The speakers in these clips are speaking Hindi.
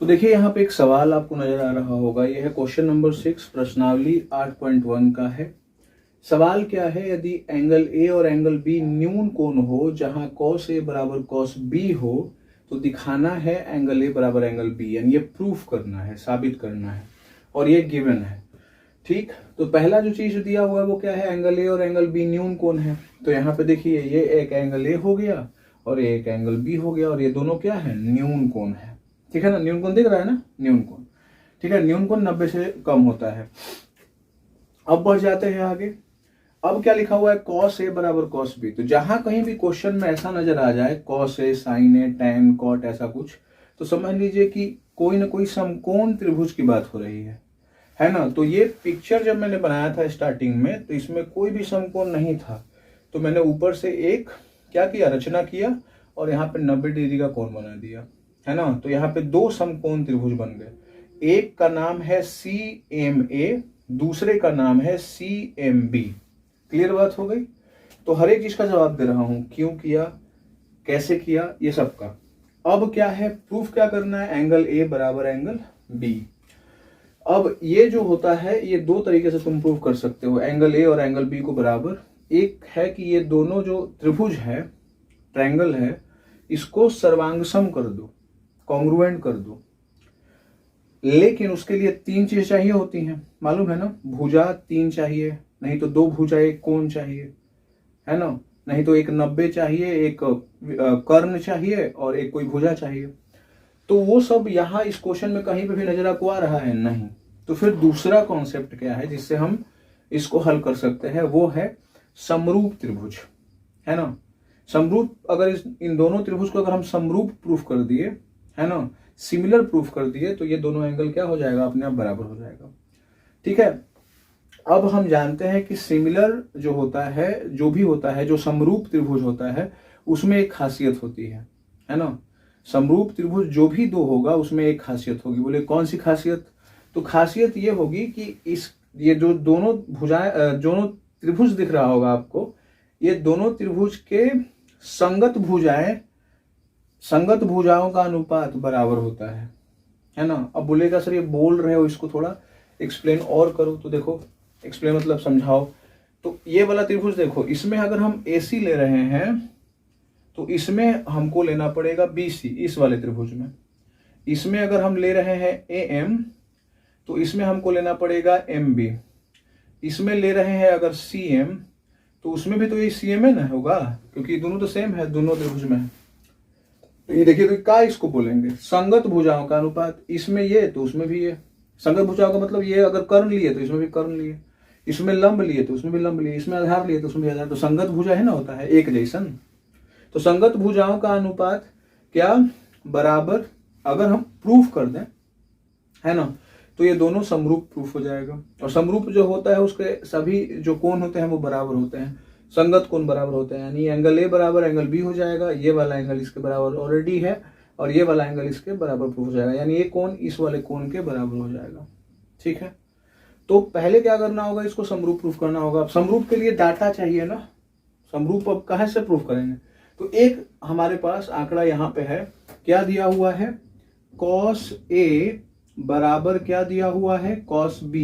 तो देखिए यहाँ पे एक सवाल आपको नजर आ रहा होगा, यह है क्वेश्चन नंबर 6 प्रश्नावली 8.1 का है। सवाल क्या है, यदि एंगल ए और एंगल बी न्यून कोण हो जहां cos ए बराबर cos बी हो तो दिखाना है एंगल ए बराबर एंगल बी, यानी ये प्रूफ करना है, साबित करना है, और ये गिवन है। ठीक, तो पहला जो चीज दिया हुआ है वो क्या है, एंगल ए और एंगल बी न्यून कोण है। तो यहाँ पे देखिए ये एक एंगल ए हो गया और एक एंगल बी हो गया, और ये दोनों क्या है, न्यून कोण है। ठीक है ना, न्यून कोण दिख रहा है ना, न्यून कोण। ठीक है, न्यून कोण 90 से कम होता है। अब बढ़ जाते हैं आगे। अब क्या लिखा हुआ है, cos ए बराबर cos बी। तो जहां कहीं भी क्वेश्चन में ऐसा नजर आ जाए cos ए, sin ए, tan, cot ऐसा कुछ, तो समझ लीजिए कि कोई ना कोई समकोण त्रिभुज की बात हो रही है ना। तो ये पिक्चर जब मैंने बनाया था स्टार्टिंग में तो इसमें कोई भी समकोण नहीं था, तो मैंने ऊपर से एक क्या किया, रचना किया और यहाँ पे 90 डिग्री का कोण बना दिया, है ना। तो यहाँ पे दो समकोण त्रिभुज बन गए, एक का नाम है CMA, दूसरे का नाम है CMB। क्लियर बात हो गई। तो हर एक चीज का जवाब दे रहा हूं, क्यों किया, कैसे किया, ये सब का। अब क्या है, प्रूफ क्या करना है, एंगल ए बराबर एंगल बी। अब ये जो होता है ये दो तरीके से तुम प्रूफ कर सकते हो एंगल ए और एंगल बी को बराबर। एक है कि ये दोनों जो त्रिभुज है, ट्रायंगल है, इसको सर्वांगसम कर दो, कॉन्ग्रुएंट कर दो। लेकिन उसके लिए तीन चीज चाहिए होती हैं, मालूम है ना, भुजा तीन चाहिए, नहीं तो दो भुजा एक कोण चाहिए, है ना, नहीं तो एक 90 चाहिए, एक कर्ण चाहिए और एक कोई भुजा चाहिए। तो वो सब यहाँ इस क्वेश्चन में कहीं पे भी नजर आपको आ रहा है नहीं। तो फिर दूसरा कॉन्सेप्ट क्या है जिससे हम इसको हल कर सकते हैं, वो है समरूप त्रिभुज, है ना। समरूप, अगर इन दोनों त्रिभुज को अगर हम समरूप प्रूफ कर दिए, है ना, सिमिलर प्रूफ कर दिए, तो ये दोनों एंगल क्या हो जाएगा, अपने आप बराबर हो जाएगा। ठीक है। अब हम जानते हैं कि सिमिलर जो होता है, जो भी होता है, जो समरूप त्रिभुज होता है, उसमें एक खासियत होती है ना। समरूप त्रिभुज जो भी दो होगा उसमें एक खासियत होगी। बोले कौन सी खासियत, तो खासियत ये होगी कि ये जो दोनों भुजाएं, दोनों त्रिभुज दिख रहा होगा आपको, ये दोनों त्रिभुज के संगत भुजाओं का अनुपात बराबर होता है ना। अब बोलेगा सर ये बोल रहे हो, इसको थोड़ा एक्सप्लेन और करो। तो देखो, एक्सप्लेन मतलब समझाओ। तो ये वाला त्रिभुज देखो, इसमें अगर हम AC ले रहे हैं तो इसमें हमको लेना पड़ेगा BC, इस वाले त्रिभुज में। इसमें अगर हम ले रहे हैं AM तो इसमें हमको लेना पड़ेगा MB। इसमें ले रहे हैं अगर CM तो उसमें भी तो ये CM है ना होगा, क्योंकि दोनों तो सेम है, दोनों त्रिभुज में है। तो ये देखिए, तो क्या इसको बोलेंगे, संगत भुजाओं का अनुपात। इसमें ये तो उसमें भी ये। संगत भुजाओं का मतलब ये अगर कर्ण लिए तो इसमें भी कर्ण लिए, इसमें लंब लिए तो उसमें भी लंब लिए, इसमें आधार लिए तो उसमें भी आधार। तो संगत भुजा है ना, होता है एक जैसन। तो संगत भुजाओं का अनुपात क्या बराबर, अगर हम प्रूफ कर दें, है ना, तो ये दोनों समरूप प्रूफ हो जाएगा। और समरूप जो होता है उसके सभी जो कोण होते हैं वो बराबर होते हैं, संगत कोण बराबर होते हैं। यानी एंगल ए बराबर एंगल बी हो जाएगा, ये वाला एंगल इसके बराबर ऑलरेडी है और ये वाला एंगल इसके बराबर प्रूफ हो जाएगा, यानी ये कोण इस वाले कोण के बराबर हो जाएगा। ठीक है। तो पहले क्या करना होगा, इसको समरूप प्रूफ करना होगा। समरूप के लिए डाटा चाहिए ना, समरूप अब कहां से प्रूफ करेंगे। तो एक हमारे पास आंकड़ा यहाँ पे है, क्या दिया हुआ है, cos A बराबर क्या दिया हुआ है, cos B।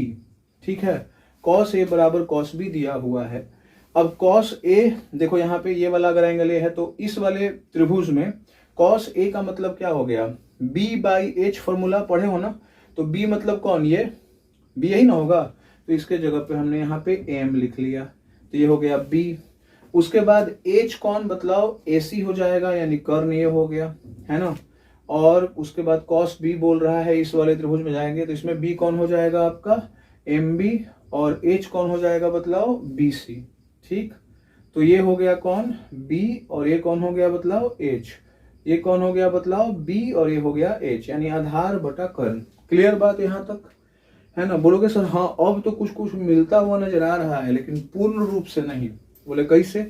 ठीक है, cos A बराबर cos B दिया हुआ है। अब cos A देखो, यहाँ पे ये वाला अगर एंगल A है तो इस वाले त्रिभुज में cos A का मतलब क्या हो गया, B/H फॉर्मूला पढ़े हो ना। तो B मतलब कौन, ये B यही ना होगा। तो इसके जगह पे हमने यहाँ पे M लिख लिया, तो ये हो गया B। उसके बाद H कौन बतलाओ, AC हो जाएगा, यानी कर्ण ये हो गया, है ना। और उसके बाद cos B बोल रहा है, इस वाले त्रिभुज में जाएंगे तो इसमें B कौन हो जाएगा आपका, MB, और H कौन हो जाएगा बतलाओ, BC। ठीक, तो ये हो गया कौन, B, और ये कौन हो गया बतलाओ, H। ये कौन हो गया बतलाओ, B, और ये हो गया H, यानी आधार बटा कर्ण। क्लियर बात यहाँ तक, है ना। बोलोगे सर हाँ अब तो कुछ कुछ मिलता हुआ नजर आ रहा है, लेकिन पूर्ण रूप से नहीं। बोले कैसे,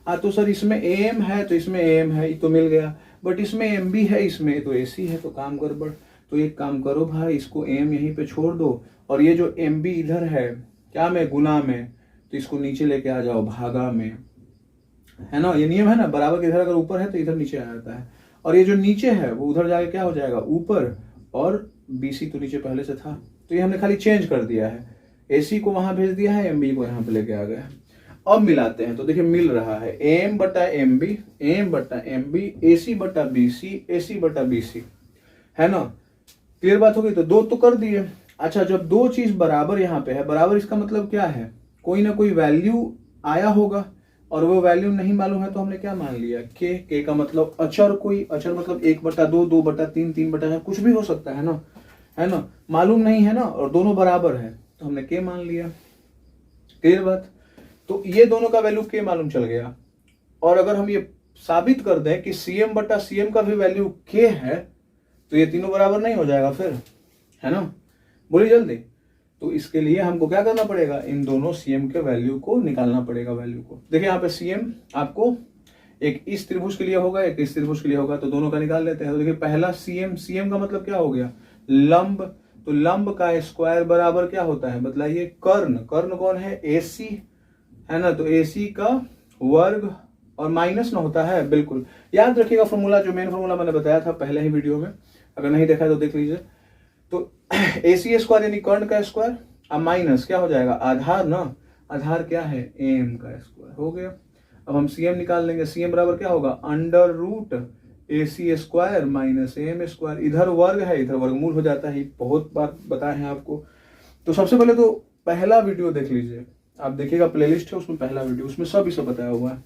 तो सर इसमें AM है तो इसमें AM है, तो मिल गया, बट इसमें MB है, इसमें तो AC है, तो काम गड़बड़। तो एक काम करो भाई, इसको M यहीं पे छोड़ दो, और ये जो MB इधर है क्या में, गुना में, तो इसको नीचे लेके आ जाओ भागा में, है ना। ये नियम है ना, बराबर के इधर अगर ऊपर है तो इधर नीचे आ जाता है, और ये जो नीचे है वो उधर जाके क्या हो जाएगा, ऊपर, और BC तो नीचे पहले से था, तो ये हमने खाली चेंज कर दिया है, AC को वहां भेज दिया है, MB को यहाँ पे लेके आ गया है। अब मिलाते हैं तो देखिए मिल रहा है AM बटा MB, AM बटा MB, AC बटा BC, AC बटा BC, है ना। क्लियर बात हो गई। तो दो तो कर दिए। अच्छा, जब दो चीज बराबर यहाँ पे है, बराबर इसका मतलब क्या है, कोई ना कोई वैल्यू आया होगा और वो वैल्यू नहीं मालूम है, तो हमने क्या मान लिया, के का मतलब अचर, कोई अचर मतलब 1/2, 2/3, 3/4 कुछ भी हो सकता है ना, मालूम नहीं है ना, और दोनों बराबर है तो हमने के मान लिया। क्लियर बात। तो ये दोनों का वैल्यू के मालूम चल गया, और अगर हम ये साबित कर दें कि CM बटा CM का भी वैल्यू के है, तो ये तीनों बराबर नहीं हो जाएगा फिर, है ना। बोलिए जल्दी। तो इसके लिए हमको क्या करना पड़ेगा, इन दोनों CM के वैल्यू को निकालना पड़ेगा, वैल्यू को। देखिए यहाँ पे CM आपको एक इस त्रिभुज के लिए होगा, एक इस त्रिभुज के लिए होगा, तो दोनों का निकाल लेते हैं। तो देखिए पहला CM का मतलब क्या हो गया, लंब। तो लंब का स्क्वायर बराबर क्या होता है बतलाइए, कर्ण। कर्ण कौन है, AC, है ना। तो AC का वर्ग और माइनस ना होता है, बिल्कुल याद रखिएगा फॉर्मूला, जो मेन फॉर्मूला मैंने बताया था पहले ही वीडियो में, अगर नहीं देखा है तो देख लीजिए। तो AC स्क्वायर यानी कर्ण का स्क्वायर, अब माइनस क्या हो जाएगा, आधार ना, आधार क्या है, AM का स्क्वायर हो गया। अब हम CM निकाल लेंगे, CM बराबर क्या होगा, under root AC square minus AM square, इधर वर्ग है इधर वर्गमूल हो जाता है, बहुत बार बताए हैं आपको। तो सबसे पहले तो पहला वीडियो देख लीजिए, आप देखिएगा प्लेलिस्ट है उसमें पहला वीडियो, उसमें सब इसे बताया हुआ है।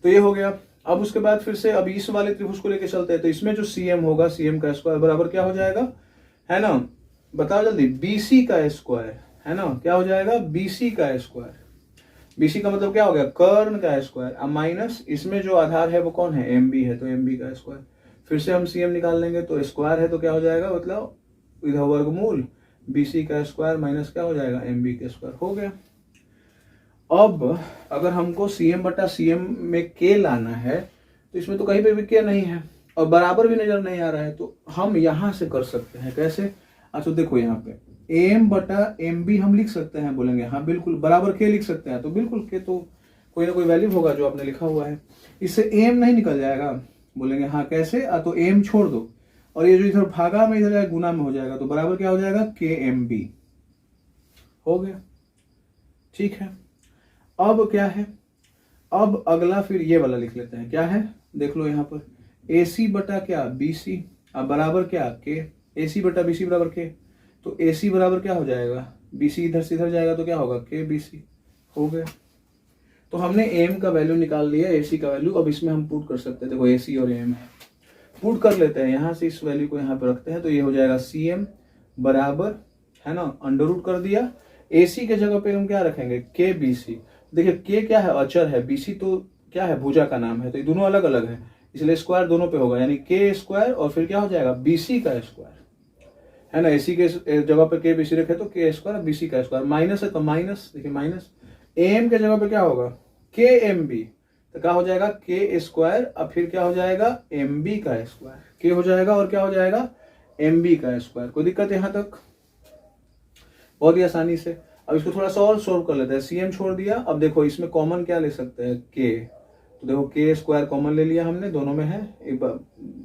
तो ये हो गया। अब उसके बाद फिर से अब इस वाले त्रिभुज को लेके चलते हैं। तो इसमें जो CM होगा, CM का स्क्वायर बराबर क्या हो जाएगा, है ना, बताओ जल्दी, BC का स्क्वायर, है ना, क्या हो जाएगा, BC का स्क्वायर। BC का मतलब क्या हो गया, कर्ण का स्क्वायर, अब माइनस इसमें जो आधार है वो कौन है, MB है, तो MB का स्क्वायर। फिर से हम CM निकाल लेंगे, तो स्क्वायर है तो क्या हो जाएगा, मतलब इधर वर्गमूल BC का स्क्वायर माइनस क्या हो जाएगा, MB का स्क्वायर हो गया। अब अगर हमको CM बटा CM में के लाना है, तो इसमें तो कहीं पे भी के नहीं है और बराबर भी नजर नहीं आ रहा है, तो हम यहां से कर सकते हैं। कैसे, अच्छा देखो यहाँ पे AM बटा MB हम लिख सकते हैं, बोलेंगे हाँ बिल्कुल, बराबर के लिख सकते हैं, तो बिल्कुल के तो कोई ना कोई वैल्यू होगा जो आपने लिखा हुआ है, इससे AM नहीं निकल जाएगा, बोलेंगे हाँ कैसे, तो AM छोड़ दो, और ये जो इधर भागा में इधर गुना में हो जाएगा, तो बराबर क्या हो जाएगा, KMB हो गया। ठीक है, अब क्या है, अब अगला फिर ये वाला लिख लेते हैं, क्या है देख लो यहाँ पर, AC बटा क्या, BC, अब बराबर क्या, के, AC बटा BC बराबर के, तो AC बराबर क्या हो जाएगा, BC इधर से इधर जाएगा तो क्या होगा, KBC हो गया। तो हमने AM का वैल्यू निकाल लिया, AC का वैल्यू, अब इसमें हम पुट कर सकते हैं, देखो AC और AM है, पुट कर लेते हैं, यहाँ से इस वैल्यू को यहाँ पे रखते हैं, तो ये हो जाएगा CM बराबर, है ना, अंडर रूट कर दिया, AC के जगह पे हम क्या रखेंगे, KBC। देखिए के क्या है, अचर है, BC तो क्या है, भुजा का नाम है, तो ये दोनों अलग अलग है, इसलिए स्क्वायर दोनों पे होगा, यानी के स्क्वायर और फिर क्या हो जाएगा, BC का स्क्वायर, है ना। AC के जगह पे के BC रखे तो के स्क्वायर, BC का स्क्वायर, माइनस है तो माइनस, देखिए माइनस, AM के जगह पे क्या होगा, KMB, तो क्या हो जाएगा, के स्क्वायर, अब फिर क्या हो जाएगा, MB का स्क्वायर, के हो जाएगा और क्या हो जाएगा, MB का स्क्वायर। कोई दिक्कत यहाँ तक, बहुत ही आसानी से। अब इसको थोड़ा सा और सोल्व कर लेते हैं, CM छोड़ दिया, अब देखो इसमें कॉमन क्या ले सकते हैं, के, तो देखो के स्क्वायर कॉमन ले लिया हमने, दोनों में है, एक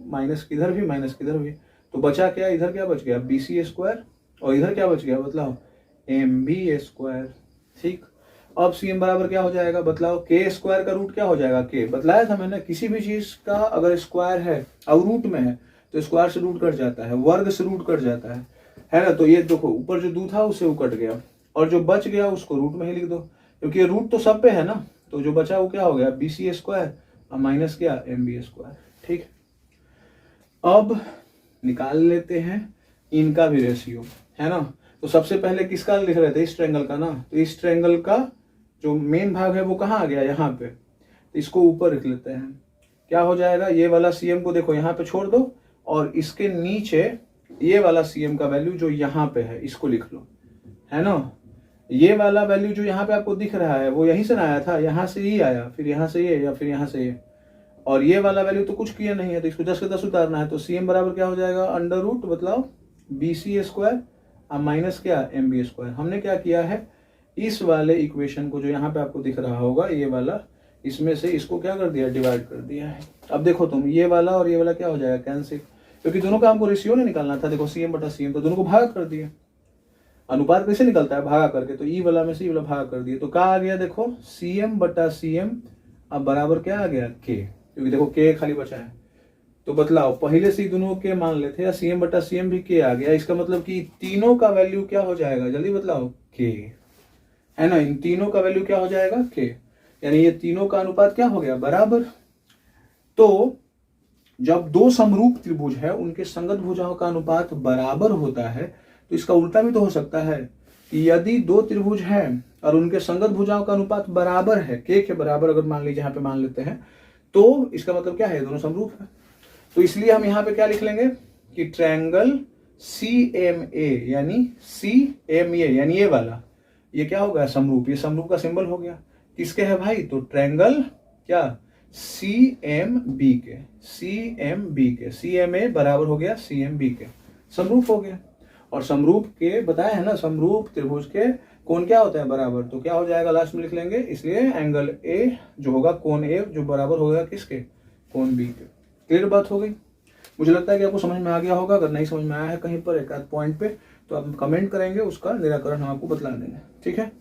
माइनस किधर भी माइनस किधर भी, तो बचा क्या, इधर क्या बच गया, BC स्क्वायर, और इधर क्या बच गया बतलाओ, MB स्क्वायर। ठीक, अब CM बराबर क्या हो जाएगा बतलाओ, के स्क्वायर का रूट क्या हो जाएगा, के, बतलाया था मैंने, किसी भी चीज का अगर स्क्वायर है और रूट में है तो स्क्वायर से रूट कट जाता है, वर्ग से रूट कट जाता है ना। तो ये देखो ऊपर जो 2 था उससे वो कट गया, और जो बच गया उसको रूट में ही लिख दो, क्योंकि रूट तो सब पे है ना, तो जो बचा वो क्या हो गया, BC स्क्वायर और माइनस क्या, MB स्क्वायर। ठीक, अब निकाल लेते हैं इनका भी रेशियो, है ना। तो सबसे पहले किसका लिख रहे थे, इस ट्रायंगल का ना, तो इस ट्रायंगल का जो मेन भाग है वो कहाँ आ गया, यहाँ पे, तो इसको ऊपर लिख लेते हैं, क्या हो जाएगा, ये वाला CM को देखो यहाँ पे छोड़ दो, और इसके नीचे ये वाला CM का वैल्यू जो यहाँ पे है इसको लिख लो, है ना। ये वाला वैल्यू जो यहाँ पे आपको दिख रहा है वो यहीं से ना आया था, यहाँ से ही आया, फिर यहाँ से ये, या फिर यहाँ से ये, और ये वाला वैल्यू तो कुछ किया नहीं है, तो इसको 10 के 10 उतारना है, तो CM बराबर क्या हो जाएगा, अंडर रूट बतलाओ BC स्क्वायर और माइनस क्या, MB स्क्वायर। हमने क्या किया है, इस वाले इक्वेशन को जो यहाँ पे आपको दिख रहा होगा ये वाला, इसमें से इसको क्या कर दिया, डिवाइड कर दिया है। अब देखो तुम, ये वाला और ये वाला क्या हो जाएगा, कैंसिल, क्योंकि दोनों का हमको रेशियो नहीं निकालना था। देखो CM बटा CM, तो दोनों को भागा कर दिया। अनुपात कैसे निकलता है? भागा करके। तो ई वाला में से ई वाला भागा कर दिया, तो क्या आ गया? देखो CM बटा CM अब बराबर क्या आ गया? K, क्योंकि देखो K खाली बचा है। तो बतलाओ, पहले से ही दोनों के मान लेते हैं, CM बटा CM भी K आ गया। इसका मतलब कि तीनों का वैल्यू क्या हो जाएगा? जल्दी बतलाओ, K, है ना। इन तीनों का वैल्यू क्या हो जाएगा? K, यानी ये तीनों का अनुपात क्या हो गया? बराबर। तो जब दो समरूप त्रिभुज है, उनके संगत भुजाओं का अनुपात बराबर होता है, तो इसका उल्टा भी तो हो सकता है कि यदि दो त्रिभुज हैं और उनके संगत भुजाओं का अनुपात बराबर है, K के बराबर अगर मान लीजिए यहाँ पे मान लेते हैं, तो इसका मतलब क्या है? दोनों समरूप है। तो इसलिए हम यहाँ पे क्या लिख लेंगे कि ट्रायंगल CMA यानी CMA यानी ये वाला, ये क्या होगा? समरूप। ये समरूप का सिंबल हो गया। किसके है भाई? तो ट्रायंगल क्या? CMB के, CMB के, CMA बराबर हो गया CMB के, समरूप हो गया। और समरूप के बताया है ना, समरूप त्रिभुज के कोण क्या होता है? बराबर। तो क्या हो जाएगा? लास्ट में लिख लेंगे। इसलिए एंगल A जो होगा, कोण A जो बराबर होगा किसके? कोण B के। क्लियर बात हो गई? मुझे लगता है कि आपको समझ में आ गया होगा। अगर नहीं समझ में आया है कहीं पर एक आध पॉइंट पे, तो आप कमेंट करेंगे, उसका निराकरण हम आपको बतला देंगे। ठीक है।